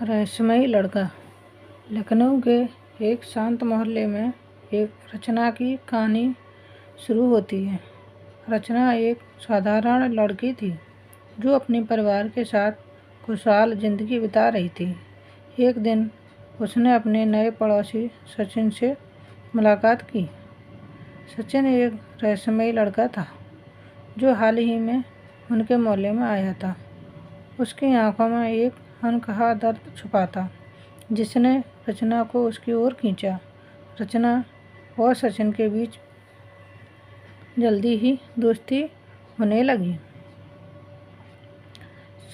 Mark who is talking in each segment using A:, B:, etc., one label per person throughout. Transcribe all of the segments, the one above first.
A: रहस्यमयी लड़का। लखनऊ के एक शांत मोहल्ले में एक रचना की कहानी शुरू होती है। रचना एक साधारण लड़की थी जो अपने परिवार के साथ खुशहाल जिंदगी बिता रही थी। एक दिन उसने अपने नए पड़ोसी सचिन से मुलाकात की। सचिन एक रहस्यमयी लड़का था जो हाल ही में उनके मोहल्ले में आया था। उसकी आंखों में एक अनकहा दर्द छुपा था जिसने रचना को उसकी ओर खींचा। रचना और सचिन के बीच जल्दी ही दोस्ती होने लगी।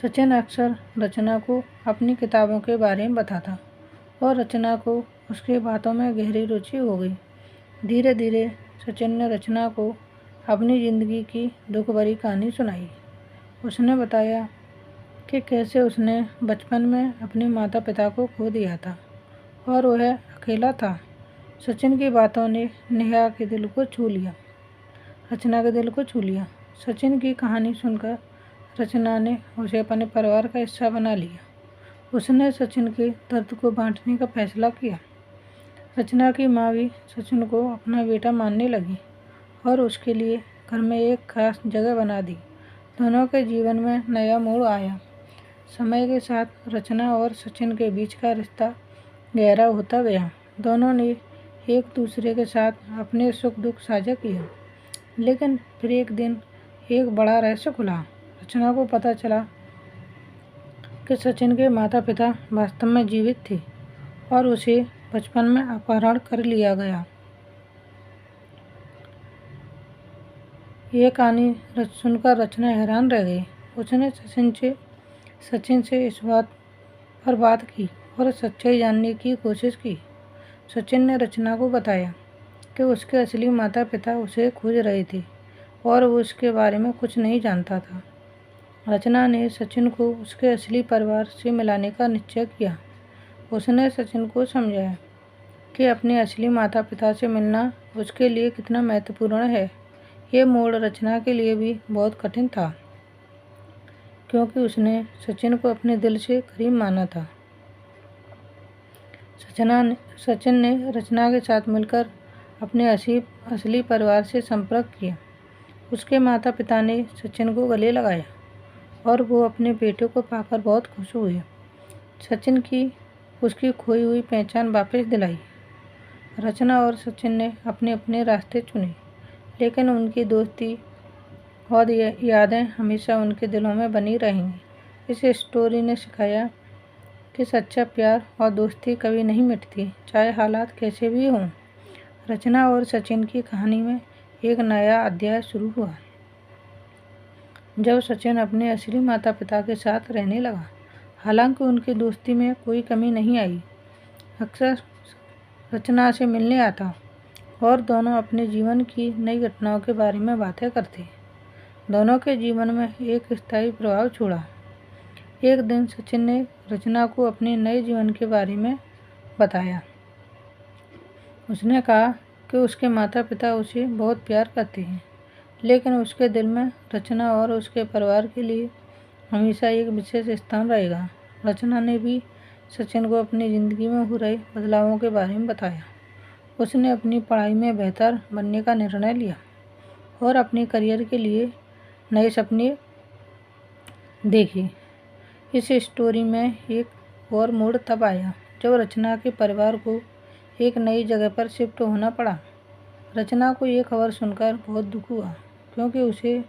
A: सचिन अक्सर रचना को अपनी किताबों के बारे में बताता और रचना को उसकी बातों में गहरी रुचि हो गई। धीरे धीरे सचिन ने रचना को अपनी ज़िंदगी की दुख भरी कहानी सुनाई। उसने बताया कि कैसे उसने बचपन में अपने माता पिता को खो दिया था और वह अकेला था। सचिन की बातों ने नेहा के दिल को छू लिया, रचना के दिल को छू लिया। सचिन की कहानी सुनकर रचना ने उसे अपने परिवार का हिस्सा बना लिया। उसने सचिन के दर्द को बांटने का फैसला किया। रचना की माँ भी सचिन को अपना बेटा मानने लगी और उसके लिए घर में एक खास जगह बना दी। दोनों के जीवन में नया मोड़ आया। समय के साथ रचना और सचिन के बीच का रिश्ता गहरा होता गया। दोनों ने एक दूसरे के साथ अपने सुख दुख साझा किए। लेकिन फिर एक दिन एक बड़ा रहस्य खुला। रचना को पता चला कि सचिन के माता पिता वास्तव में जीवित थे और उसे बचपन में अपहरण कर लिया गया। ये कहानी सुनकर रचना हैरान रह गई। उसने सचिन से इस बात पर बात की और सच्चाई जानने की कोशिश की। सचिन ने रचना को बताया कि उसके असली माता पिता उसे खोज रहे थे और वो उसके बारे में कुछ नहीं जानता था। रचना ने सचिन को उसके असली परिवार से मिलाने का निश्चय किया। उसने सचिन को समझाया कि अपने असली माता पिता से मिलना उसके लिए कितना महत्वपूर्ण है। ये मोड़ रचना के लिए भी बहुत कठिन था क्योंकि उसने सचिन को अपने दिल से करीब माना था। सचिन ने रचना के साथ मिलकर अपने असली परिवार से संपर्क किया। उसके माता पिता ने सचिन को गले लगाया और वो अपने बेटे को पाकर बहुत खुश हुए। सचिन की उसकी खोई हुई पहचान वापस दिलाई। रचना और सचिन ने अपने अपने रास्ते चुने, लेकिन उनकी दोस्ती और यादें हमेशा उनके दिलों में बनी रहेंगी। इस स्टोरी ने सिखाया कि सच्चा प्यार और दोस्ती कभी नहीं मिटती, चाहे हालात कैसे भी हों। रचना और सचिन की कहानी में एक नया अध्याय शुरू हुआ जब सचिन अपने असली माता पिता के साथ रहने लगा। हालांकि उनकी दोस्ती में कोई कमी नहीं आई। अक्सर रचना से मिलने आता और दोनों अपने जीवन की नई घटनाओं के बारे में बातें करते। दोनों के जीवन में एक स्थायी प्रभाव छोड़ा। एक दिन सचिन ने रचना को अपने नए जीवन के बारे में बताया। उसने कहा कि उसके माता पिता उसे बहुत प्यार करते हैं, लेकिन उसके दिल में रचना और उसके परिवार के लिए हमेशा एक विशेष स्थान रहेगा। रचना ने भी सचिन को अपनी ज़िंदगी में हो रहे बदलावों के बारे में बताया। उसने अपनी पढ़ाई में बेहतर बनने का निर्णय लिया और अपने करियर के लिए नए सपने देखे। इस स्टोरी में एक और मोड़ तब आया जब रचना के परिवार को एक नई जगह पर शिफ्ट होना पड़ा। रचना को ये खबर सुनकर बहुत दुख हुआ क्योंकि उसे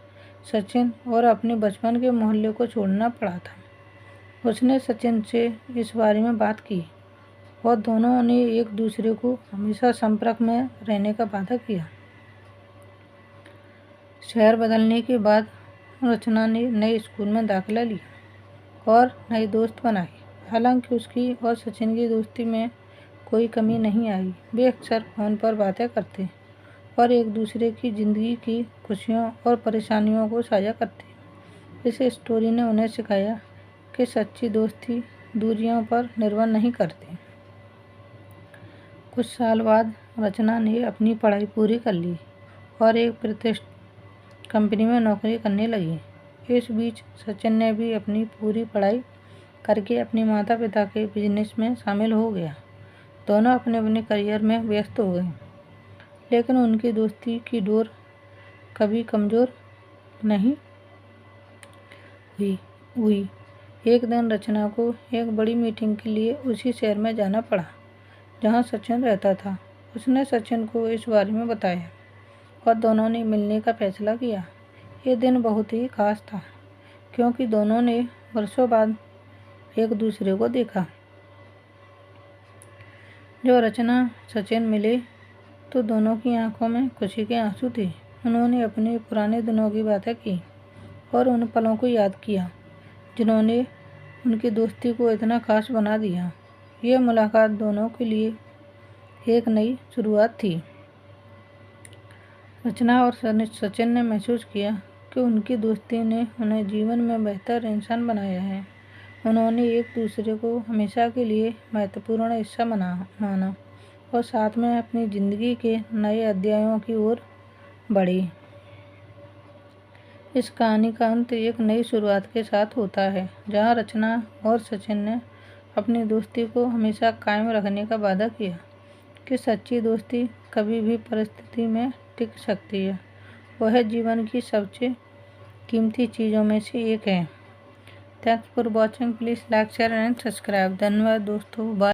A: सचिन और अपने बचपन के मोहल्ले को छोड़ना पड़ा था। उसने सचिन से इस बारे में बात की और दोनों ने एक दूसरे को हमेशा संपर्क में रहने का वादा किया। शहर बदलने के बाद रचना ने नए स्कूल में दाखिला लिया और नए दोस्त बनाए। हालांकि उसकी और सचिन की दोस्ती में कोई कमी नहीं आई। वे अक्सर फ़ोन पर बातें करते और एक दूसरे की ज़िंदगी की खुशियों और परेशानियों को साझा करते। इस स्टोरी ने उन्हें सिखाया कि सच्ची दोस्ती दूरियों पर निर्भर नहीं करती। कुछ साल बाद रचना ने अपनी पढ़ाई पूरी कर ली और एक प्रतिष्ठित कंपनी में नौकरी करने लगी। इस बीच सचिन ने भी अपनी पूरी पढ़ाई करके अपने माता पिता के बिजनेस में शामिल हो गया। दोनों अपने अपने करियर में व्यस्त हो गए, लेकिन उनकी दोस्ती की डोर कभी कमज़ोर नहीं हुई। एक दिन रचना को एक बड़ी मीटिंग के लिए उसी शहर में जाना पड़ा जहां सचिन रहता था। उसने सचिन को इस बारे में बताया और दोनों ने मिलने का फैसला किया। ये दिन बहुत ही खास था क्योंकि दोनों ने वर्षों बाद एक दूसरे को देखा। जब रचना सचिन मिले तो दोनों की आंखों में खुशी के आंसू थे। उन्होंने अपने पुराने दिनों की बातें की और उन पलों को याद किया जिन्होंने उनकी दोस्ती को इतना खास बना दिया। यह मुलाकात दोनों के लिए एक नई शुरुआत थी। रचना और सचिन ने महसूस किया कि उनकी दोस्ती ने उन्हें जीवन में बेहतर इंसान बनाया है। उन्होंने एक दूसरे को हमेशा के लिए महत्वपूर्ण हिस्सा माना और साथ में अपनी ज़िंदगी के नए अध्यायों की ओर बढ़े। इस कहानी का अंत एक नई शुरुआत के साथ होता है, जहां रचना और सचिन ने अपनी दोस्ती को हमेशा कायम रखने का वादा किया कि सच्ची दोस्ती कभी भी परिस्थिति में टिक सकती है। वह जीवन की सबसे कीमती चीज़ों में से एक है। Thanks for watching. Please like, share and subscribe. धन्यवाद दोस्तों। बाय।